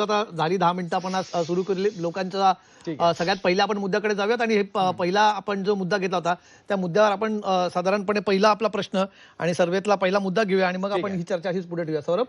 आता झाली 10 मिनिटं आपण सुरू केली लोकांचा ठीक आहे. सगळ्यात पहिल्या आपण मुद्द्याकडे जाऊयात आणि हे पहिला आपण जो मुद्दा घेतला होता त्या मुद्द्यावर आपण साधारणपणे पहिला आपला प्रश्न आणि सर्वेतला पहिला मुद्दा घेऊया आणि मग ठीक आपण आहे. ही चर्चा अशीच पुढे ठेवूया. सौरभ,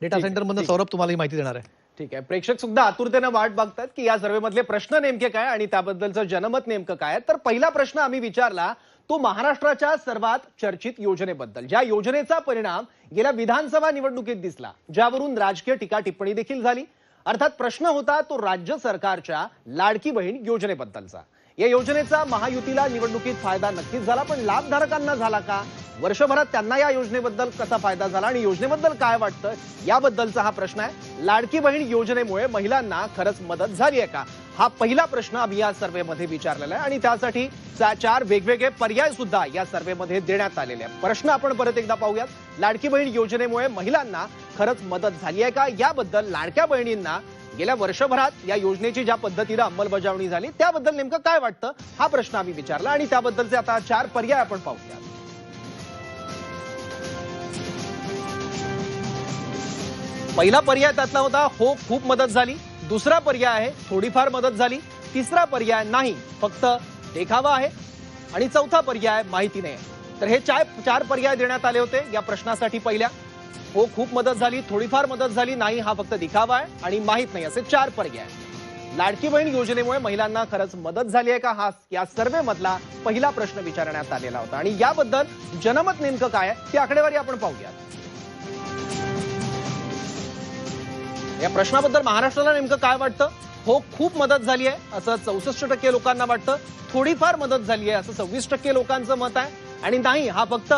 डेटा ठीक आहे, सेंटर मधून ठीक आहे. सौरभ तुम्हाला ही माहिती देणार आहे. ठीक आहे. प्रेक्षक सुद्धा आतुरतेने वाट बघतात की या सर्वेमधले प्रश्न नेमके काय आणि त्याबद्दलचं जनमत नेमकं काय. तर पहिला प्रश्न आम्ही विचारला तो महाराष्ट्राच्या सर्वात चर्चित योजनेबद्दल, ज्या योजनेचा परिणाम गेल्या विधानसभा निवडणुकीत दिसला, ज्यावरून राजकीय टीका टिप्पणी देखील झाली. अर्थात प्रश्न होता तो राज्य सरकारच्या लाडकी बहीण योजनेबद्दलचा. या योजनेचा महायुतीला निवडणुकीत फायदा नक्कीच झाला, पण लाभधारकांना झाला का? वर्षभरात त्यांना या योजनेबद्दल कसा फायदा झाला आणि योजनेबद्दल काय वाटतं याबद्दलचा हा प्रश्न आहे. लाडकी बहीण योजनेमुळे महिलांना खरंच मदत झाली आहे का, हा पहिला प्रश्न आम्ही या सर्वेमध्ये विचारलेला आहे आणि त्यासाठी 4 वेगवेगळे पर्याय सुद्धा या सर्वेमध्ये देण्यात आलेले आहेत. प्रश्न आपण परत एकदा पाहूयात. लाडकी बहीण योजनेमुळे महिलांना खरंच मदत झाली आहे का, याबद्दल लाडक्या बहिणींना गेल्या वर्षभरात या योजनेची ज्या पद्धतीने अंमलबजावणी झाली त्याबद्दल नेमकं काय वाटतं, हा प्रश्न आम्ही विचारला आणि त्याबद्दलचे आता 4 पर्याय आपण पाहूया. पहिला पर्याय त्यातला होता हो, खूप मदत झाली. दुसरा पर्याय आहे थोडीफार मदत झाली. तिसरा पर्याय नाही, फक्त देखावा आहे. आणि चौथा पर्याय माहिती नाही. तर हे 4 पर्याय देण्यात आले होते या प्रश्नासाठी. पहिल्या हो, खूप मदत झाली, थोडीफार मदत झाली, नाही हा फक्त दिखावा आहे आणि माहित नाही, असे 4 पर्याय. लाडकी बहीण योजनेमुळे महिलांना खरंच मदत झाली आहे का, हा या सर्वे मधला पहिला प्रश्न विचारण्यात आलेला होता आणि याबद्दल जनमत नेमकं काय आहे ती आकडेवारी आपण पाहूया. या प्रश्नाबद्दल महाराष्ट्राला नेमकं काय वाटतं? हो, खूप मदत झाली आहे असं 64% लोकांना वाटतं. थोडीफार मदत झाली आहे असं 26% लोकांचं मत आहे आणि नाही हा फक्त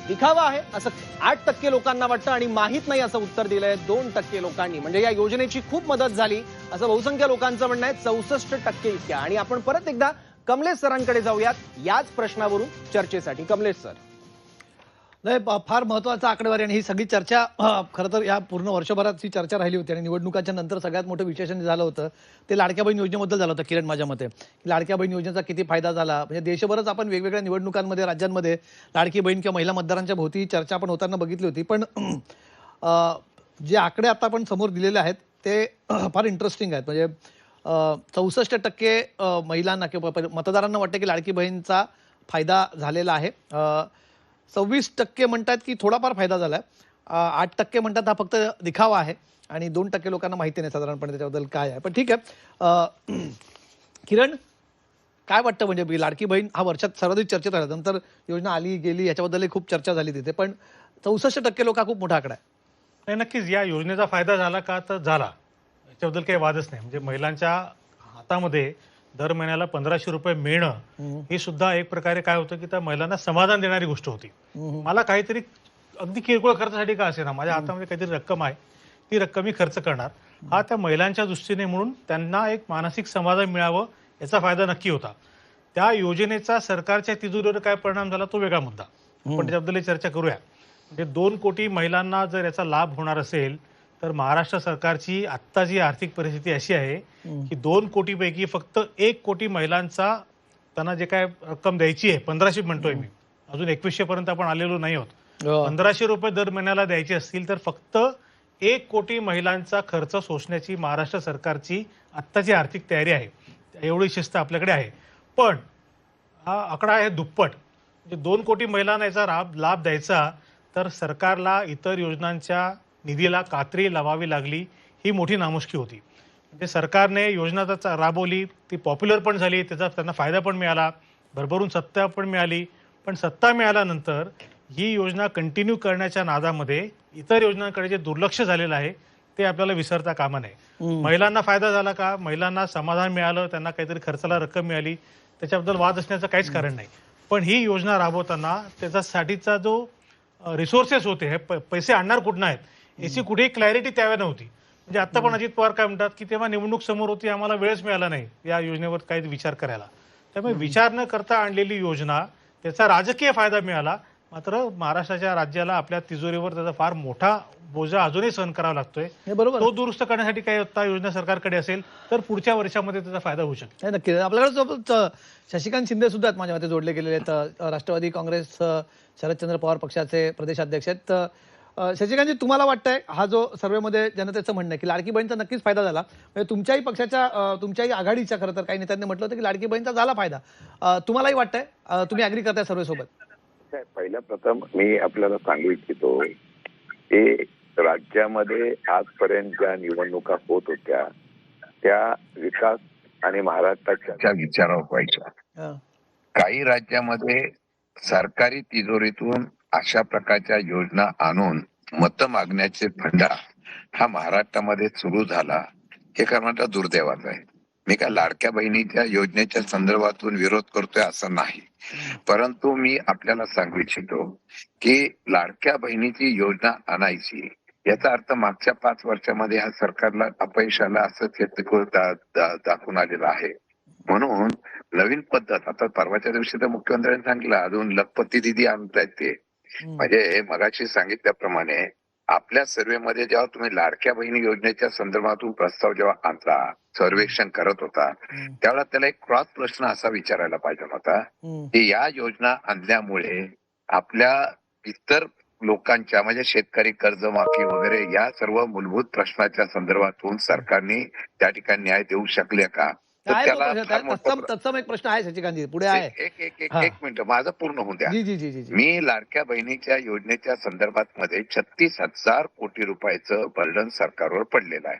दिखावा आहे असं 8% लोकांना वाटतं आणि माहित नाही असं उत्तर दिलंय 2% लोकांनी. म्हणजे या योजनेची खूप मदत झाली असं बहुसंख्य लोकांचं म्हणणं आहे, 64% इतक्या. आणि आपण परत एकदा कमलेश सरांकडे जाऊयात याच प्रश्नावरून चर्चेसाठी. कमलेश सर, नाही, फार महत्वाचा आकडेवारी आणि ही सगळी चर्चा खरं तर या पूर्ण वर्षभरात ही चर्चा राहिली होती आणि निवडणुकाच्या नंतर सगळ्यात मोठं विश्लेषण झालं होतं ते लाडक्या बहीण योजनेबद्दल झालं होतं. किरण, माझ्या मते लाडक्या बहीण योजनेचा किती फायदा झाला, म्हणजे देशभरच आपण वेगवेगळ्या निवडणुकांमध्ये राज्यांमध्ये लाडकी बहीण किंवा महिला मतदारांच्या भोवती चर्चा आपण होताना बघितली होती. पण जे आकडे आता आपण समोर दिलेले आहेत ते फार इंटरेस्टिंग आहेत. म्हणजे 64% महिलांना किंवा मतदारांना वाटतं की लाडकी बहीणचा फायदा झालेला आहे. 26% म्हणतात की थोडाफार फायदा झालाय. 8% म्हणतात हा फक्त दिखावा आहे आणि 2% लोकांना माहिती नाही साधारणपणे त्याच्याबद्दल काय आहे. पण ठीक आहे. किरण, काय वाटतं, म्हणजे लाडकी बहीण हा वर्षात सर्वाधिक चर्चेत राहिला, नंतर योजना आली गेली याच्याबद्दल खूप चर्चा झाली तिथे, पण 64% लोक हा खूप मोठा आकडा आहे. नाही, नक्कीच या योजनेचा फायदा झाला का, तर झाला, याच्याबद्दल काही वादच नाही. म्हणजे महिलांच्या हातामध्ये दर महिन्याला 1500 रुपये मिळणं ही सुद्धा एक प्रकारे काय होतं की त्या महिलांना समाधान देणारी गोष्ट होती. मला काहीतरी अगदी किरकोळ खर्चासाठी का असेना माझ्या हातामध्ये काहीतरी रक्कम आहे, ती रक्कम मी खर्च करणार, हा त्या महिलांच्या दृष्टीने म्हणून त्यांना एक मानसिक समाधान मिळावं याचा फायदा नक्की होता. त्या योजनेचा सरकारच्या तिजोरीवर काय परिणाम झाला तो वेगळा मुद्दा, आपण त्याबद्दल चर्चा करूया. म्हणजे 2 कोटी महिलांना जर याचा लाभ होणार असेल तर महाराष्ट्र सरकारची आत्ता जी आर्थिक परिस्थिती अशी आहे की 2 कोटीपैकी फक्त 1 कोटी महिलांचा त्यांना जे काय रक्कम द्यायची आहे, 1500 म्हणतोय मी, अजून 2100 पर्यंत आपण आलेलो नाही आहोत. 1500 रुपये दर महिन्याला द्यायचे असतील तर फक्त 1 कोटी महिलांचा खर्च सोसण्याची महाराष्ट्र सरकारची आत्ताची आर्थिक तयारी आहे. एवढी शिस्त आपल्याकडे आहे. पण हा आकडा आहे दुप्पट. म्हणजे 2 कोटी महिलांना याचा लाभ द्यायचा तर सरकारला इतर योजनांच्या निधीला कात्री लावावी लागली, ही मोठी नामुष्की होती. म्हणजे सरकारने योजना राबवली, ती पॉप्युलर पण झाली, त्याचा त्यांना फायदा पण मिळाला, भरभरून सत्ता पण मिळाली. पण सत्ता मिळाल्यानंतर ही योजना कंटिन्यू करण्याच्या नादामध्ये इतर योजनांकडे जे दुर्लक्ष झालेलं आहे ते आपल्याला विसरता कामा नये. महिलांना फायदा झाला का, महिलांना समाधान मिळालं, त्यांना काहीतरी खर्चाला रक्कम मिळाली, त्याच्याबद्दल वाद असण्याचं काहीच कारण नाही. पण ही योजना राबवताना त्याच्यासाठीचा जो रिसोर्सेस होते, हे पैसे आणणार कुठून आहेत याची कुठेही क्लॅरिटी त्यावेळी नव्हती. म्हणजे आता पण अजित पवार काय म्हणतात की तेव्हा निवडणूक समोर होती, आम्हाला वेळच मिळाला नाही या योजनेवर काही विचार करायला. त्यामुळे विचार न करता आणलेली योजना, त्याचा राजकीय फायदा मिळाला, मात्र महाराष्ट्राच्या राज्याला आपल्या तिजोरीवर त्याचा फार मोठा बोजा अजूनही सहन करावा लागतोय. बरोबर, तो दुरुस्त करण्यासाठी काही आता योजना सरकारकडे असेल तर पुढच्या वर्षामध्ये त्याचा फायदा होऊ शकतो. नक्की. आपल्याकडे शशिकांत शिंदे सुद्धा आहेत माझ्या मते जोडले गेलेले आहेत. राष्ट्रवादी काँग्रेस शरदचंद्र पवार पक्षाचे प्रदेशाध्यक्ष आहेत. शशिकांतजी, तुम्हाला वाटतंय हा जो सर्व्हेमध्ये जनतेचं म्हणणं आहे की लाडकी बहीणचा नक्कीच फायदा झाला, म्हणजे तुमच्याही पक्षाच्या तुमच्याही आघाडीच्या खरं तर काही नेत्यांनी म्हटलं होतं की लाडकी बहीणचा झाला फायदा, तुम्हालाही वाटतंय, तुम्ही अग्री करताय सर्व्हे सोबत? पहिल्या प्रथम मी आपल्याला सांगू इच्छितो की राज्यामध्ये आजपर्यंत ज्या निवडणुका होत होत्या त्या विकास आणि महाराष्ट्राच्या विचारावर व्हायच्या. हं. काही राज्यामध्ये सरकारी तिजोरीतून अशा प्रकारच्या योजना आणून मतं मागण्याचे फंडा हा महाराष्ट्रामध्ये सुरू झाला, हे खरं दुर्दैवाचं आहे. मी काय लाडक्या बहिणीच्या योजनेच्या संदर्भातून विरोध करतोय असं नाही, परंतु मी आपल्याला सांगू इच्छितो की लाडक्या बहिणीची योजना आणायची याचा अर्थ मागच्या 5 वर्षामध्ये ह्या सरकारला अपयश आलं असंच दाखवून आलेलं आहे. म्हणून नवीन पद्धत, आता परवाच्या दिवशी तर मुख्यमंत्र्यांनी सांगितलं अजून लखपती दिदी आणतायत ते, म्हणजे मगाशी सांगितल्याप्रमाणे आपल्या सर्व्हेमध्ये जेव्हा तुम्ही लाडक्या बहिणी योजनेच्या संदर्भातून प्रस्ताव जेव्हा आणता, सर्वेक्षण करत होता, त्यावेळेला त्याला एक क्रॉस प्रश्न असा विचारायला पाहिजे होता की या योजना आणल्यामुळे आपल्या इतर लोकांच्या म्हणजे शेतकरी कर्जमाफी वगैरे या सर्व मूलभूत प्रश्नाच्या संदर्भातून सरकारने त्या ठिकाणी न्याय देऊ शकले का? तर काय त्याला तो फार मोठा तत्सम एक प्रश्न आहे शशिकांतजी, पुढे आहे. एक मिनिट माझं पूर्ण होऊ द्या. जी जी जी जी जी. मी लाडक्या बहिणीच्या योजनेच्या संदर्भात मध्ये 36,000 कोटी रुपयाचं बर्डन सरकारवर पडलेलं आहे.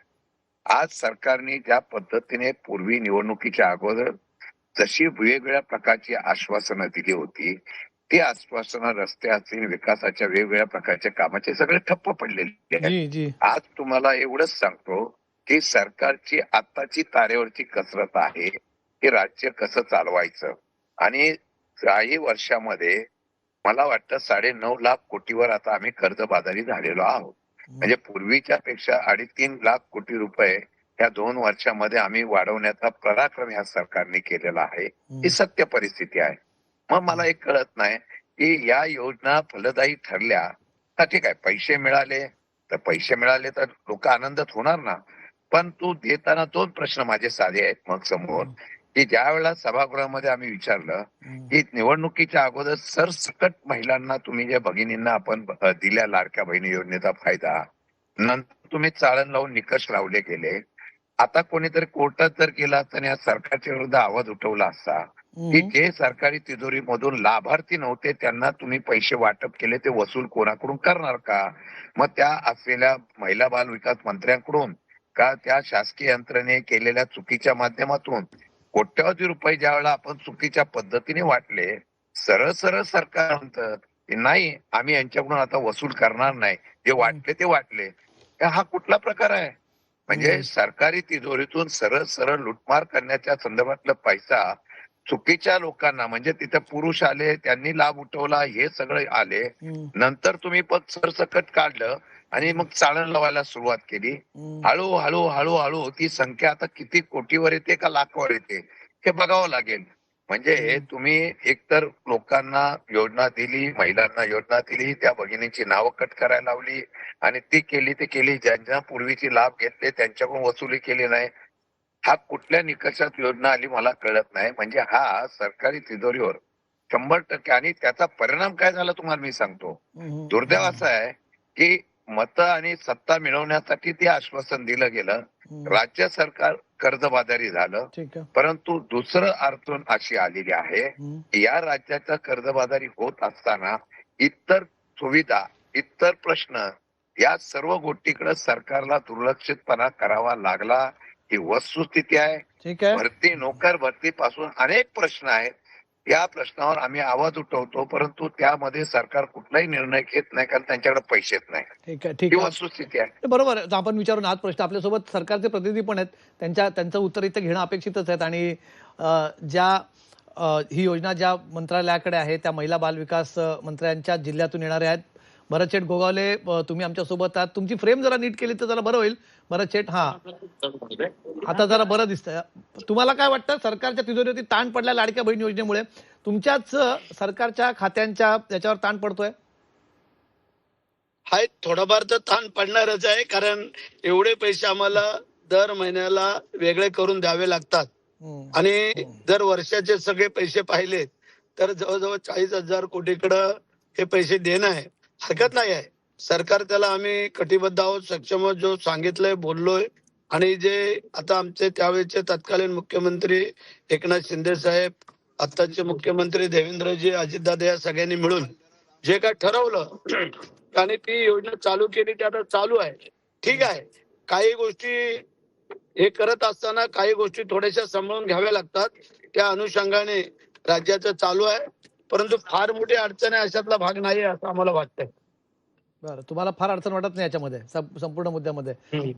आज सरकारने ज्या पद्धतीने पूर्वी निवडणुकीच्या अगोदर जशी वेगवेगळ्या प्रकारची आश्वासनं दिली होती, ती आश्वासनं रस्ते असतील, विकासाच्या वेगवेगळ्या प्रकारच्या कामाचे सगळे ठप्प पडलेले आहेत. जी जी. आज तुम्हाला एवढंच सांगतो की सरकारची आताची तारेवरची कसरत आहे की राज्य कसं चालवायचं, आणि काही वर्षामध्ये मला वाटतं 9.5 लाख कोटीवर आता आम्ही कर्जबाजारी झालेलो आहोत. म्हणजे पूर्वीच्या पेक्षा 2.5-3 लाख कोटी रुपये या 2 वर्षामध्ये आम्ही वाढवण्याचा पराक्रम ह्या सरकारने केलेला आहे. ही सत्य परिस्थिती आहे. मग मला एक कळत नाही की या योजना फलदायी ठरल्या तर ठीक आहे, पैसे मिळाले तर लोक आनंदित होणार ना, पण तू देताना 2 प्रश्न माझे साधे आहेत मग समोर, की ज्या वेळेला सभागृहामध्ये आम्ही विचारलं की निवडणुकीच्या अगोदर सरसकट महिलांना तुम्ही जे भगिनींना आपण दिल्या लाडक्या बहिणी योजनेचा फायदा, नंतर तुम्ही चाळण लावून निकष लावले गेले. आता कोणीतरी कोर्टात जर गेला असता आणि या सरकारच्या विरुद्ध आवाज उठवला असता की जे सरकारी तिजोरीमधून लाभार्थी नव्हते त्यांना तुम्ही पैसे वाटप केले, ते वसूल कोणाकडून करणार का? मग त्या असलेल्या महिला बाल विकास मंत्र्यांकडून का त्या शासकीय यंत्रणेने केलेल्या चुकीच्या माध्यमातून कोट्यवधी रुपये ज्या वेळेला आपण चुकीच्या पद्धतीने वाटले, सरळ सरळ सरकार म्हणतं की नाही आम्ही यांच्याकडून आता वसूल करणार नाही, जे वाटले ते वाटले. हा कुठला प्रकार आहे? म्हणजे सरकारी तिजोरीतून सरळ सरळ लुटमार करण्याच्या संदर्भातला पैसा चुकीच्या लोकांना, म्हणजे तिथे पुरुष आले त्यांनी लाभ उठवला, हे सगळे आले, नंतर तुम्ही पण सरसकट काढलं आणि मग चाळण लावायला सुरुवात केली. हळूहळू ती संख्या आता किती कोटीवर येते का लाखावर येते हे बघावं लागेल. म्हणजे तुम्ही एकतर लोकांना योजना दिली, महिलांना योजना दिली, त्या भगिनींची नावं कट करायला लावली आणि ती केली, ज्यांना पूर्वीची लाभ घेतले त्यांच्याकडून वसुली केली नाही. हा कुठल्या निकषात योजना आली मला कळत नाही. म्हणजे हा सरकारी तिजोरीवर 100%, आणि त्याचा परिणाम काय झाला तुम्हाला मी सांगतो. दुर्दैव असा आहे की मतं आणि सत्ता मिळवण्यासाठी ते आश्वासन दिलं गेलं, राज्य सरकार कर्जबाजारी झालं, परंतु दुसरं अडचण अशी आलेली आहे की या राज्याचा कर्जबाजारी होत असताना इतर सुविधा, इतर प्रश्न, या सर्व गोष्टीकडे सरकारला दुर्लक्षितपणा करावा लागला ही वस्तुस्थिती आहे. भरती, नोकर भरती पासून अनेक प्रश्न आहेत. या प्रश्नावर आम्ही आवाज उठवतो, परंतु त्यामध्ये सरकार कुठलाही निर्णय घेत नाही कारण त्यांच्याकडे पैसेच नाही. ठीक ही वस्तुस्थिती आहे. बरोबर आहे. आपण विचारून हाच प्रश्न, आपल्यासोबत सरकारचे प्रतिनिधी पण आहेत, त्यांचं उत्तर इथं घेणं अपेक्षितच आहेत. आणि ही योजना ज्या मंत्रालयाकडे आहे त्या महिला बाल विकास मंत्र्यांच्या जिल्ह्यातून येणाऱ्या आहेत. भरत शेठ गोगावले, तुम्ही आमच्यासोबत आहात. तुमची फ्रेम जरा नीट केली तर जरा बरं होईल. भरत शेठ, आता जरा बरं दिसतंय. तुम्हाला काय वाटतं, सरकारच्या तिजोरीवरती ताण पडला लाडक्या बहीण योजनेमुळे, तुमच्याच सरकारच्या खात्यांच्या याच्यावर ताण पडतोय? हाय, थोडाफार तर ताण पडणारच आहे, कारण एवढे पैसे आम्हाला दर महिन्याला वेगळे करून द्यावे लागतात. आणि जर वर्षाचे सगळे पैसे पाहिले तर जवळजवळ 40,000 कोटीकडे हे पैसे देणं आहे. हरकत नाही आहे, सरकार त्याला आम्ही कटिबद्ध आहोत, सक्षम आहोत, जो सांगितलंय बोललोय. आणि जे आता आमचे त्यावेळेचे तत्कालीन मुख्यमंत्री एकनाथ शिंदे साहेब, आत्ताचे मुख्यमंत्री देवेंद्रजी, अजितदादा या सगळ्यांनी मिळून जे काय ठरवलं आणि ती योजना चालू केली, ती आता चालू आहे. ठीक आहे, काही गोष्टी हे करत असताना काही गोष्टी थोड्याशा सांभाळून घ्याव्या लागतात. त्या अनुषंगाने राज्याचं चालू आहे, परंतु फार मोठी अडचण आहे अशातला भाग नाही आहे असं आम्हाला वाटतंय. बरं, तुम्हाला फार अडचण वाटत नाही याच्यामध्ये संपूर्ण मुद्द्यामध्ये?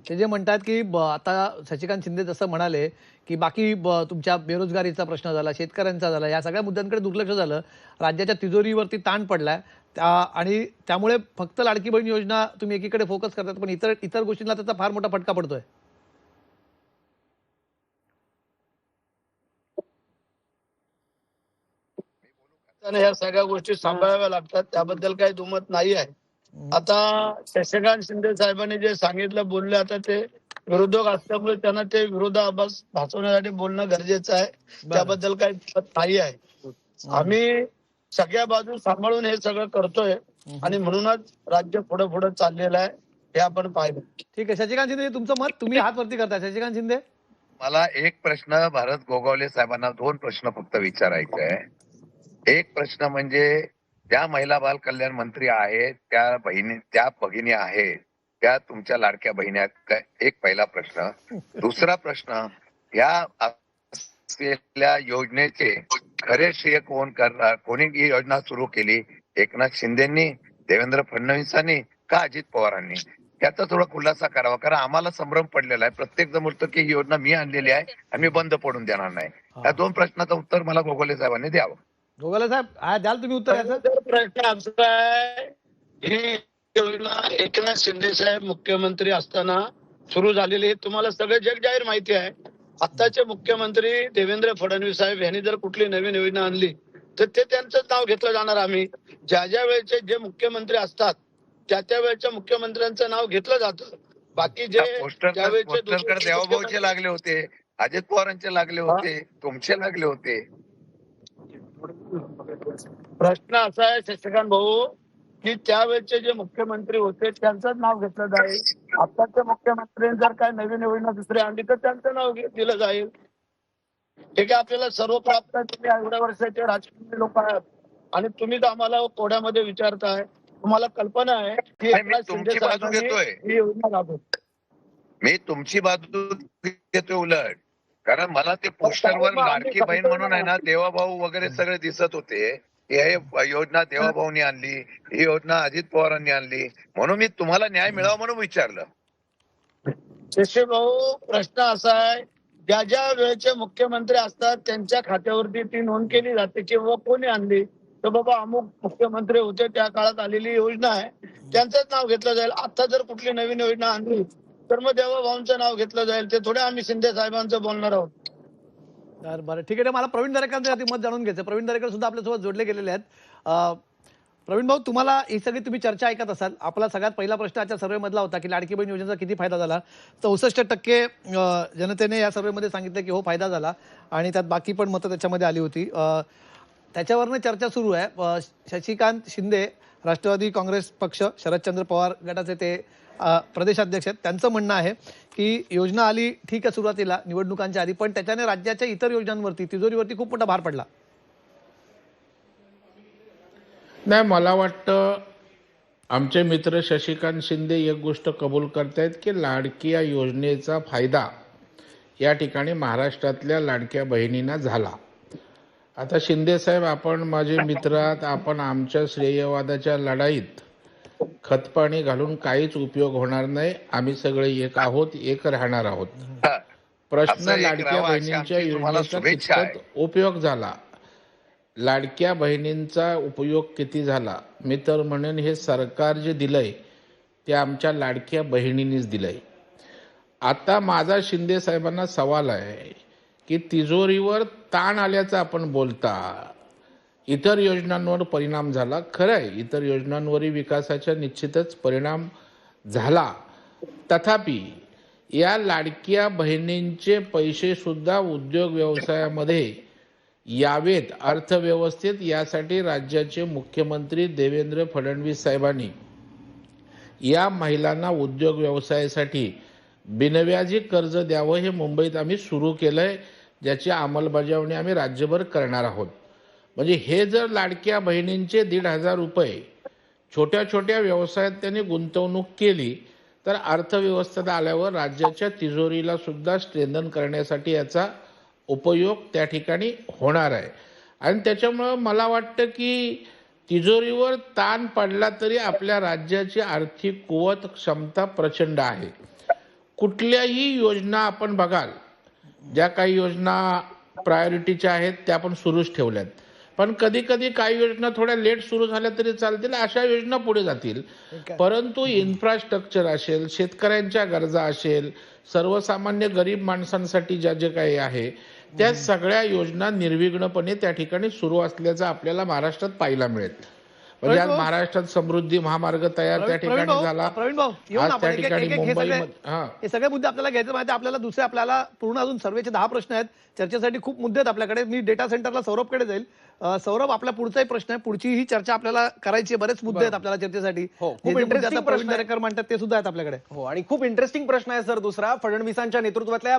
ते जे म्हणतात की आता शशिकांत शिंदे जसं म्हणाले की बाकी तुमच्या बेरोजगारीचा प्रश्न झाला, शेतकऱ्यांचा झाला, या सगळ्या मुद्द्यांकडे दुर्लक्ष झालं, राज्याच्या तिजोरीवरती ताण पडलाय आणि त्यामुळे फक्त लाडकी बहीण योजना तुम्ही एकीकडे फोकस करतात, पण इतर इतर गोष्टींना त्याचा फार मोठा फटका पडतोय. आणि ह्या सगळ्या गोष्टी सांभाळाव्या लागतात, त्याबद्दल काही दुमत नाही आहे. आता शशिकांत शिंदे साहेबांनी जे सांगितलं, बोलले, आता ते विरोधक असल्यामुळे त्यांना ते विरोधाभास भासवण्यासाठी बोलणं गरजेचं आहे. त्याबद्दल काही दुमत नाही आहे. आम्ही सगळ्या बाजू सांभाळून हे सगळं करतोय आणि म्हणूनच राज्य पुढे पुढे चाललेलं आहे, हे आपण पाहिलं. ठीक आहे, शशिकांत शिंदे तुमचं मत, तुम्ही हात वरती करताय. शशिकांत शिंदे, मला एक प्रश्न भारत गोगावले साहेबांना, दोन प्रश्न फक्त विचारायचे आहे. एक प्रश्न म्हणजे त्या महिला बाल कल्याण मंत्री आहेत, त्या भगिनी आहेत, त्या तुमच्या लाडक्या बहिणी आहेत का? एक पहिला प्रश्न. दुसरा प्रश्न, या असलेल्या योजनेचे खरे श्रेय कोण करणार? कोणी ही योजना सुरू केली? एकनाथ शिंदेंनी, देवेंद्र फडणवीसांनी का अजित पवारांनी? याचा थोडा खुलासा करावा, कारण आम्हाला संभ्रम पडलेला आहे. प्रत्येक जण बोलतो की ही योजना मी आणलेली आहे आणि मी बंद पडून देणार नाही. या दोन प्रश्नाचं उत्तर मला गोगोले साहेबांनी द्यावं. गोगावले साहेब, द्याल तुम्ही उत्तर याचं? प्रश्न आमचा आहे, ही योजना एकनाथ शिंदे साहेब मुख्यमंत्री असताना सुरू झालेली हे तुम्हाला सगळं जग जाहीर माहिती आहे. आत्ताचे मुख्यमंत्री देवेंद्र फडणवीस साहेब यांनी जर कुठली नवीन योजना आणली तर ते त्यांचंच नाव घेतलं जाणार. आम्ही ज्या वेळेचे जे मुख्यमंत्री असतात त्या वेळेच्या मुख्यमंत्र्यांचं नाव घेतलं जातं. बाकी जे पोस्टरकडे देवाभाऊचे लागले होते, अजित पवारांचे लागले होते, तुमचे लागले होते. प्रश्न असा आहे शशिकांत भाऊ की त्यावेळेचे जे मुख्यमंत्री होते त्यांचंच नाव घेतलं जाईल. आताच्या मुख्यमंत्र्यांनी जर काय नवीन योजना दुसरी आणली तर त्यांचं नाव दिलं जाईल. हे काय आपल्याला सर्व प्राप्त आहे. तुम्ही एवढ्या वर्षाचे राजकीय लोक आहात आणि तुम्हीच आम्हाला कोड्यामध्ये विचारताय. तुम्हाला कल्पना आहे की एकनाथ शिंदे साहेबांनी ही योजना राबवली. मी तुमची बाजू घेतोय उलट, कारण मला ते पोस्टरवर लाडकी बहीण म्हणून आहे ना, देवाभाऊ वगैरे सगळे दिसत होते. हे योजना देवाभाऊनी आणली, ही योजना अजित पवारांनी आणली, म्हणून मी तुम्हाला न्याय मिळावा म्हणून विचारलं. शशी भाऊ, प्रश्न असा आहे, ज्या वेळेचे मुख्यमंत्री असतात त्यांच्या खात्यावरती ती नोंद केली जाते की बाबा कोणी आणली, तर बाबा अमुक मुख्यमंत्री होते त्या काळात आलेली योजना आहे, त्यांचंच नाव घेतलं जाईल. आता जर कुठली नवीन योजना आणली तर मग देवाभाऊंचं नाव घेतलं जाईल. ते थोडे आम्ही शिंदे साहेबांचं बोलणार आहोत. बरं, ठीक आहे. मला प्रवीण दरेकरांचं मत जाणून घ्यायचं. प्रवीण दरेकर सुद्धा आपल्यासोबत जोडले गेलेले आहेत. प्रवीण भाऊ, तुम्हाला ही सगळी तुम्ही चर्चा ऐकत असाल. आपला सगळ्यात पहिला प्रश्न आजच्या सर्व्हेमधला होता की लाडकी बहीण योजनेचा किती फायदा झाला. 64% जनतेने या सर्व्हेमध्ये सांगितलं की हो फायदा झाला आणि त्यात बाकी पण मतं त्याच्यामध्ये आली होती. त्याच्यावरनं चर्चा सुरू आहे. शशिकांत शिंदे, राष्ट्रवादी काँग्रेस पक्ष, शरदचंद्र पवार गटाचे ते प्रदेशाध्यक्ष आहेत. त्यांचं म्हणणं आहे की योजना आली ठीक आहे सुरुवातीला निवडणुकांच्या आधी, पण त्याच्याने राज्याच्या इतर योजनांवरती, तिजोरीवरती खूप मोठा भार पडला. नाही, मला वाटतं आमचे मित्र शशिकांत शिंदे एक गोष्ट कबूल करतायत की लाडकी या योजनेचा फायदा या ठिकाणी महाराष्ट्रातल्या लाडक्या बहिणींना झाला. आता शिंदे साहेब, आपण माझे मित्र आहात, आपण आमच्या श्रेयवादाच्या लढाईत खतपाणी घालून काहीच उपयोग होणार नाही. आम्ही सगळे एक आहोत, एक राहणार आहोत. प्रश्न लाडक्या बहिणींच्या योजनेचा कितपत उपयोग झाला, लाडक्या बहिणींचा उपयोग किती झाला, मी तर म्हणेन हे सरकार जे दिलंय ते आमच्या लाडक्या बहिणींनीच दिलंय. आता माझा शिंदे साहेबांना सवाल आहे की तिजोरीवर ताण आल्याचा आपण बोलता, इतर योजनांवर परिणाम झाला. खरं आहे, इतर योजनांवरही विकासाचा निश्चितच परिणाम झाला. तथापि या लाडक्या बहिणींचे पैसे सुद्धा उद्योग व्यवसायामध्ये यावेत, अर्थव्यवस्थेत, यासाठी राज्याचे मुख्यमंत्री देवेंद्र फडणवीस साहेबांनी या महिलांना उद्योग व्यवसायासाठी बिनव्याजी कर्ज द्यावं हे मुंबईत आम्ही सुरू केलंय, ज्याची अंमलबजावणी आम्ही राज्यभर करणार आहोत. म्हणजे हे जर लाडक्या बहिणींचे 1,500 रुपये छोट्या छोट्या व्यवसायात त्यांनी गुंतवणूक केली तर अर्थव्यवस्थेत आल्यावर राज्याच्या तिजोरीला सुद्धा स्ट्रेंथन करण्यासाठी याचा उपयोग त्या ठिकाणी होणार आहे. आणि त्याच्यामुळं मला वाटतं की तिजोरीवर ताण पडला तरी आपल्या राज्याची आर्थिक कुवत क्षमता प्रचंड आहे. कुठल्याही योजना आपण बघाल, ज्या काही योजना प्रायोरिटीच्या आहेत त्या आपण सुरूच ठेवल्यात, पण कधी कधी काही योजना थोड्या लेट सुरू झाल्या तरी चालतील, अशा योजना पुढे जातील. परंतु इन्फ्रास्ट्रक्चर असेल, शेतकऱ्यांच्या गरजा असेल, सर्वसामान्य गरीब माणसांसाठी ज्या जे काही आहे त्या सगळ्या योजना निर्विघ्नपणे त्या ठिकाणी सुरू असल्याचं आपल्याला महाराष्ट्रात पाहायला मिळेल. म्हणजे आज महाराष्ट्रात समृद्धी महामार्ग तयार त्या ठिकाणी झाला. प्रवीण भाऊ, येऊन आज आपण त्या एक- ठिकाणी एक- एक- हे मुंबई सगळे- हे सगळे मुद्दे आपल्याला घ्यायचे माहिती. आपल्याला दुसरे आपल्याला पूर्ण अजून सर्वेचे 10 प्रश्न आहेत. चर्चेसाठी खूप मुद्दे आहेत आपल्याकडे. मी डेटा सेंटरला सौरभकडे जाईल. सौरभ, आपला पुढचाही प्रश्न आहे. पुढची ही चर्चा आपल्याला करायची आहे. बरेच मुद्दे आहेत आपल्याला चर्चेसाठी. हो, खूप जे- जे मुद्दे interesting आता प्रवीण प्रश्न आहे. दरेकर म्हणतात ते सुद्धा आहेत आपल्याकडे. हो, आणि खूप इंटरेस्टिंग प्रश्न आहे सर दुसरा. फडणवीसांच्या नेतृत्वातल्या